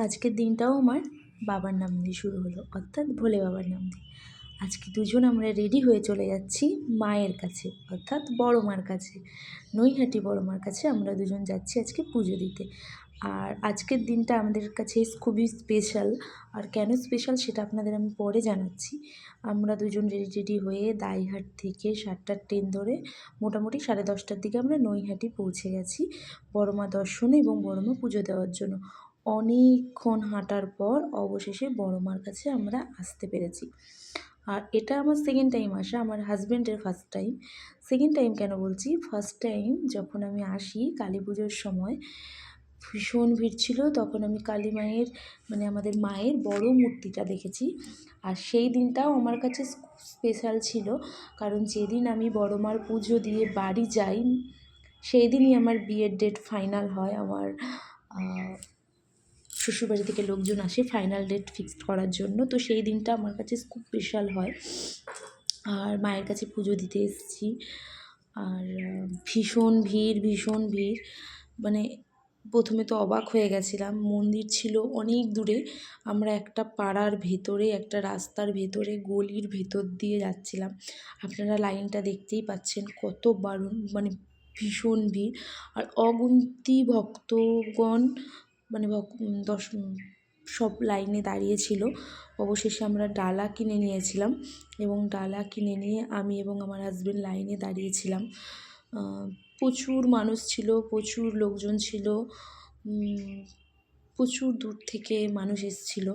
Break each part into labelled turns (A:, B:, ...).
A: আজকের দিনটাও আমার বাবার নাম দিয়ে শুরু হলো, অর্থাৎ ভোলে বাবার নাম দিয়ে। আজকে দুজন আমরা রেডি হয়ে চলে যাচ্ছি মায়ের কাছে, অর্থাৎ বড় মার কাছে। নৈহাটি বড় মার কাছে আমরা দুজন যাচ্ছি আজকে পুজো দিতে। আর আজকের দিনটা আমাদের কাছে খুবই স্পেশাল। আর কেন স্পেশাল সেটা আপনাদের আমি পরে জানাচ্ছি। আমরা দুজন রেডি হয়ে দাইহাট থেকে 7টার ট্রেন ধরে মোটামুটি 10:30টার দিকে আমরা নৈহাটি পৌঁছে গেছি বড় মা দর্শনে এবং বড় মা পুজো দেওয়ার জন্য। অনেকক্ষণ হাঁটার পর অবশেষে বড় মার কাছে আমরা আসতে পেরেছি। আর এটা আমার সেকেন্ড টাইম আসা, আমার হাজব্যান্ডের ফার্স্ট টাইম। সেকেন্ড টাইম কেন বলছি, ফার্স্ট টাইম যখন আমি আসি কালী পুজোর সময় ভীষণ ভিড় ছিল, তখন আমি কালী মায়ের মানে আমাদের মায়ের বড় মূর্তিটা দেখেছি। আর সেই দিনটাও আমার কাছে স্পেশাল ছিল, কারণ যেদিন আমি বড় মার পুজো দিয়ে বাড়ি যাই সেই দিনই আমার বিয়ের ডেট ফাইনাল হয়। আমার শ্বশুরবাড়ি থেকে লোকজন আসে ফাইনাল ডেট ফিক্সড করার জন্য, তো সেই দিনটা আমার কাছে খুব স্পেশাল হয়। আর মায়ের কাছে পুজো দিতে এসেছি। আর ভীষণ ভিড়, মানে প্রথমে তো অবাক হয়ে গেছিলাম। মন্দির ছিল অনেক দূরে, আমরা একটা পাড়ার ভেতরে, একটা রাস্তার ভেতরে, গলির ভেতর দিয়ে যাচ্ছিলাম। আপনারা লাইনটা দেখতেই পাচ্ছেন, কত মানে ভীষণ ভিড়। আর অগুন্তি ভক্তগণ মানে সব লাইনে দাঁড়িয়েছিল। অবশেষে আমরা ডালা কিনে নিয়েছিলাম এবং ডালা কিনে নিয়ে আমি এবং আমার হাজব্যান্ড লাইনে দাঁড়িয়েছিলাম। প্রচুর মানুষ ছিল, প্রচুর লোকজন ছিল, প্রচুর দূর থেকে মানুষ এসেছিল।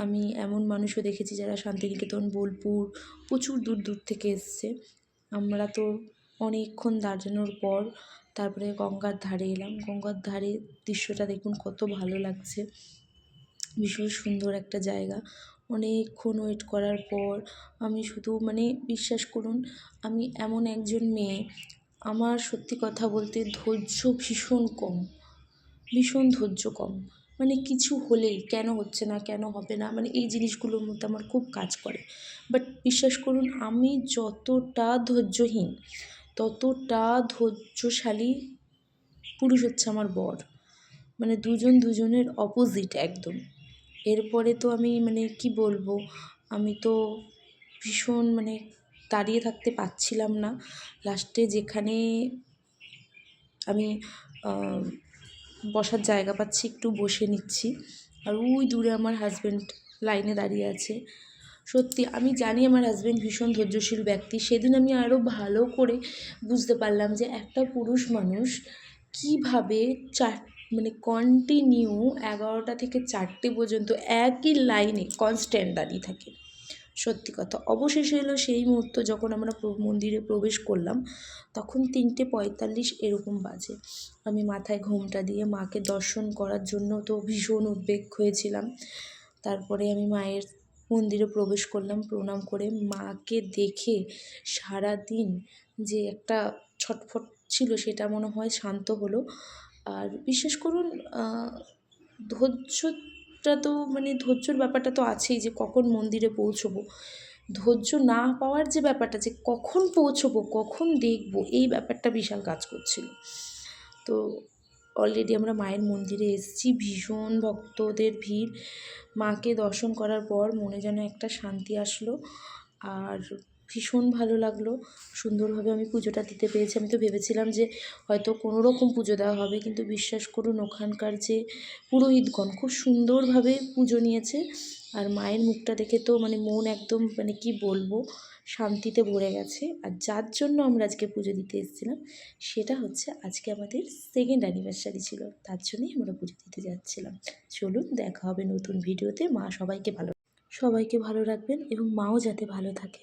A: আমি এমন মানুষও দেখেছি যারা শান্তিনিকেতন, বোলপুর, প্রচুর দূর থেকে এসছে। আমরা তো অনেকক্ষণ দাঁড়ানোর পর তারপরে গঙ্গার ধারে এলাম। গঙ্গার ধারে দৃশ্যটা দেখুন কত ভালো লাগছে, ভীষণ সুন্দর একটা জায়গা। অনেকক্ষণ ওয়েট করার পর আমি শুধু বিশ্বাস করুন, আমি এমন একজন মেয়ে, আমার সত্যি কথা বলতে ধৈর্য ভীষণ কম, ভীষণ ধৈর্য কম। কিছু হলেই কেন হচ্ছে না, কেন হবে না, এই জিনিসগুলোর মধ্যে আমার খুব কাজ করে। বাট বিশ্বাস করুন, আমি যতটা ধৈর্যহীন ততটা ধৈর্যশালী পুরুষ হচ্ছে আমার বর। দুজন দুজনের অপোজিট একদম। এরপরে তো আমি কি বলবো, আমি তো ভীষণ দাঁড়িয়ে থাকতে পারছিলাম না। লাস্টে যেখানে আমি বসার জায়গা পাচ্ছি একটু বসে নিচ্ছি। আর ওই দূরে আমার হাজব্যান্ড লাইনে দাঁড়িয়ে আছে। সত্যি আমি জানি আমার হাজব্যান্ড ভীষণ ধৈর্যশীল ব্যক্তি। সেদিন আমি আরও ভালো করে বুঝতে পারলাম যে একটা পুরুষ মানুষ কীভাবে কন্টিনিউ 11টা থেকে 4টে পর্যন্ত একই লাইনে কনস্ট্যান্ট দাঁড়িয়ে থাকে। সত্যি কথা। অবশেষে এলো সেই মুহূর্ত যখন আমরা মন্দিরে প্রবেশ করলাম, তখন 3:45 এরকম বাজে। আমি মাথায় ঘোমটা দিয়ে মাকে দর্শন করার জন্য তো ভীষণ উদ্বেগ হয়েছিলাম। তারপরে আমি মায়ের মন্দিরে প্রবেশ করলাম প্রণাম করে। মাকে দেখে সারাদিন যে একটা ছটফট ছিল সেটা মনে হয় শান্ত হলো। আর বিশ্বাস করুন, ধৈর্যটা তো ধৈর্যর ব্যাপারটা তো আছেই, যে কখন মন্দিরে পৌঁছবো। ধৈর্য না পাওয়ার যে ব্যাপারটা, যে কখন পৌঁছবো, কখন দেখবো, এই ব্যাপারটা বিশাল কাজ করছিল। তো অলরেডি আমরা মায়ের মন্দিরে এসেছি, ভীষণ ভক্তদের ভিড়। মাকে দর্শন করার পর মনে যেন একটা শান্তি আসলো, আর ভীষণ ভালো লাগলো। সুন্দরভাবে আমি পুজোটা দিতে পেরেছি। আমি তো ভেবেছিলাম যে হয়তো কোনো রকম পুজো দেওয়া হবে, কিন্তু বিশ্বাস করুন ওখানকার যে পুরোহিতগণ খুব সুন্দরভাবে পুজো নিয়েছে। আর মায়ের মুখটা দেখে তো মন একদম কি বলবো, শান্তিতে ভরে গেছে। আর যার জন্য আমরা আজকে পুজো দিতে এসেছিলাম সেটা হচ্ছে আজকে আমাদের সেকেন্ড অ্যানিভার্সারি ছিল, তার জন্যই আমরা পুজো দিতে যাচ্ছিলাম। চলুন, দেখা হবে নতুন ভিডিওতে। মা সবাইকে ভালো রাখবেন এবং মাও যাতে ভালো থাকে।